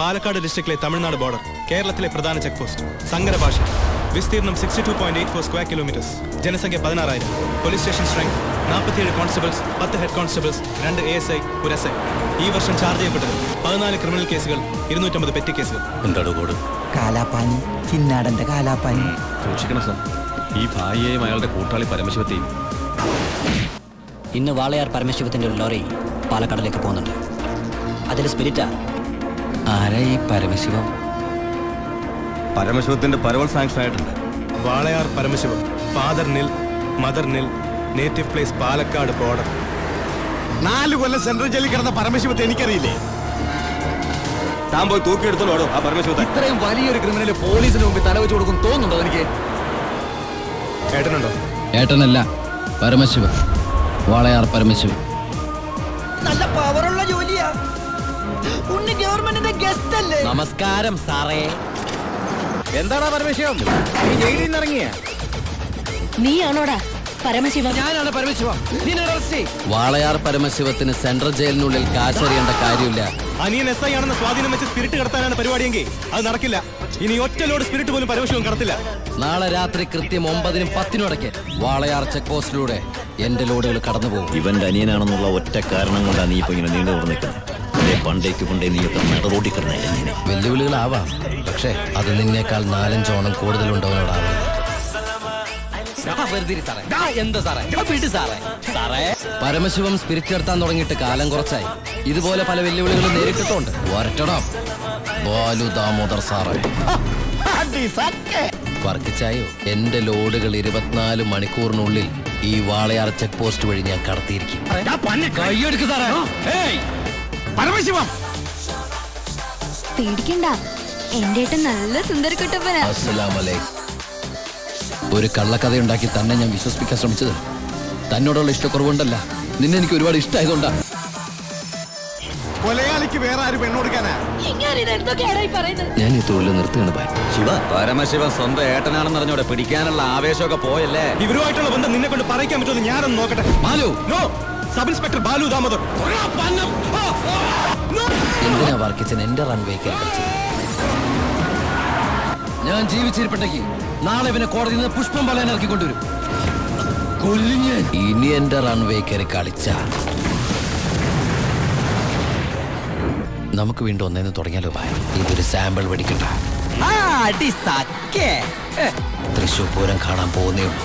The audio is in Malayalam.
പാലക്കാട് ഡിസ്ട്രിക്റ്റിലെ തമിഴ്നാട് ബോർഡർ, കേരളത്തിലെ പ്രധാന ചെക്ക് പോസ്റ്റ്, സങ്കര ഭാഷ, വിസ്തീർണം 62.84 സ്ക്വയർ കിലോമീറ്റേഴ്സ്, ജനസംഖ്യ 16,000, police station strength 47 constables, 10 head constables, 2 ASI, 1 SI. ഈ വർഷം ചാർജ് ചെയ്യപ്പെട്ടത് 14 ക്രിമിനൽ കേസുകൾ, 250 പെറ്റി കേസുകൾ. എന്താണ് കോഡ്? കാലാപ്പാനി, ചിന്നാടന്റെ കാലാപ്പാനി. സൂക്ഷിക്കണം സാർ, ഈ ഭായിയെയും അയാളുടെ കൂട്ടാളി പരമശിവത്തെയും. ഇന്ന് വാളയാർ പരമശിവത്തിന്റെ ഒരു ലോറി പാലക്കാടിലേക്ക് പോകുന്നുണ്ട്. അതിൽ സ്പിരിറ്റാ. ആരാ ഈ പരമശിവം? പരമശിവത്തിന്റെ പരോൾ സാങ്ഷൻ ആയിട്ടുണ്ട്. വാളയാർ പരമശിവം, ഫാദർ നിൽ, മദർ നിൽ, നേറ്റീവ് പ്ലേസ് പാലക്കാട് ബോർഡർ. 4 കൊല്ലം സെൻട്രൽ ജയിലിൽ കിടന്ന പരമശിവത്തെ എനിക്കറിയില്ലേ? താൻ പോയി തൂക്കിയെടുത്തോളൂ ആ പരമശിവത്തെ. ഇത്രയും വലിയൊരു ക്രിമിനൽ പോലീസിന് മുമ്പിൽ തലവെച്ച് കൊടുക്കും തോന്നുന്നുണ്ടോ എനിക്ക്? ഏട്ടനുണ്ടോ? ഏട്ടനല്ല, പരമശിവൻ, വാളയാർ പരമശിവൻ. നല്ല പവറുള്ള ജോലിയാ. ഉണ്ണി ഗവൺമെന്റിന്റെ ഗസ്റ്റ് അല്ലേ? നമസ്കാരം സാറേ. എന്താടാ പരമശിവം, നീ ജയിലിൽ നിന്ന് ഇറങ്ങിയ? നീയാണോടാ പരമശിവം? ഞാനാണ് പരമശിവം. വാളയാർ പരമശിവത്തിന് സെൻട്രൽ ജയിലിനുള്ളിൽ കാശറിയേണ്ട കാര്യമില്ല. അനിയൻ SI ആണെന്ന് സ്വാധീനം വെച്ച് സ്പിരിറ്റ് കടത്താനാണ് പരിപാടിയെങ്കിൽ അത് നടക്കില്ല. ഇനി ഒറ്റ ലോഡ് സ്പിരിറ്റ് പോലും പരമശിവം കടത്തില്ല. നാളെ രാത്രി കൃത്യം 9-നും 10-നും ഇടയ്ക്ക് വാളയാർ ചെക്ക് പോസ്റ്റിലൂടെ എന്റെ ലോഡുകൾ കടന്നു പോകും. ഇവന്റെ അനിയനാണെന്നുള്ള ഒറ്റ കാരണം കൊണ്ടാണ് നീ ഇപ്പൊ ഇങ്ങനെ നീണ്ടു തുറന്നിരിക്കുന്നത്. പണ്ടേക്ക് കൊണ്ടേ നീയൊക്കെ നടറോടിക്കണേ. വെല്ലുവിളികളാവാം, പക്ഷേ അത് നിന്നേക്കാൾ 4-5 ഓണം കൂടുതലുണ്ടവനോടാവണം. പരമശിവം സ്പിരിറ്റ് എടുത്താൻ തുടങ്ങിയിട്ട് കാലം കുറച്ചായി. ഇതുപോലെ പല വെല്ലുവിളികളും നേരിട്ടിട്ടുണ്ട്. വരട്ടണം ബാലു ദാമോദർ സാറേ. വർക്കിച്ചായോ, എന്റെ ലോഡുകൾ 24 മണിക്കൂറിനുള്ളിൽ ഈ വാളയാർ ചെക്ക് പോസ്റ്റ് വഴി ഞാൻ കടത്തിയിരിക്കും. കൈയെടുക്ക് സാറേ. പരമശിവം പേടിക്കണ്ട, എന്റെ ഏട്ടൻ നല്ല സുന്ദരക്കുട്ടപ്പനാ. അസ്സലാമലൈക്കും. ഒരു കള്ളക്കഥയുണ്ടാക്കി തന്നെ ഞാൻ വിശ്വസിപ്പിക്കാൻ ശ്രമിച്ചത് തന്നോടുള്ള ഇഷ്ടക്കുറവുണ്ടല്ല, നിന്നെ എനിക്ക് ഒരുപാട് ഇഷ്ടമായതുകൊണ്ടാ. കൊലയാളിക്ക് വേറെ ആര് പെണ്ണുകൊടുക്കാനാ? ഞാൻ ഈ തൊഴിൽ നിർത്തുകയാണ് ഭായി. ശിവ, പരമശിവൻ സ്വന്തം ഏട്ടനാണെന്ന് അറിഞ്ഞോടെ പിടിക്കാനുള്ള ആവേശമൊക്കെ പോയല്ലേ? ഇവരുമായിട്ടുള്ള ബന്ധം നിന്നെ കൊണ്ട് പറയിക്കാൻ പറ്റുമെന്ന് ഞാനൊന്ന് നോക്കട്ടെ. Balu, no, sub inspector Balu Damodar. എന്തിനാ വർക്കിച്ചൻ എന്റെ റൺവേക്ക് കളിച്ചത്? ഞാൻ ജീവിച്ചിരിപ്പുണ്ടെങ്കിൽ നാളെ ഇവനെ കോടതിയിൽ നിന്ന് പുഷ്പം പലൻ ഇറക്കിക്കൊണ്ടുവരും. കൊല്ലിഞ്ഞ് ഇനി എന്റെ റൺവേ കയറി കളിച്ച നമുക്ക് വീണ്ടും ഒന്നേന്ന് തുടങ്ങിയാലോ ഭായ്. ഇതൊരു സാമ്പിൾ വെടിക്കട്ട. തൃശ്ശൂർ പൂരം കാണാൻ പോകുന്നേ ഉള്ളൂ.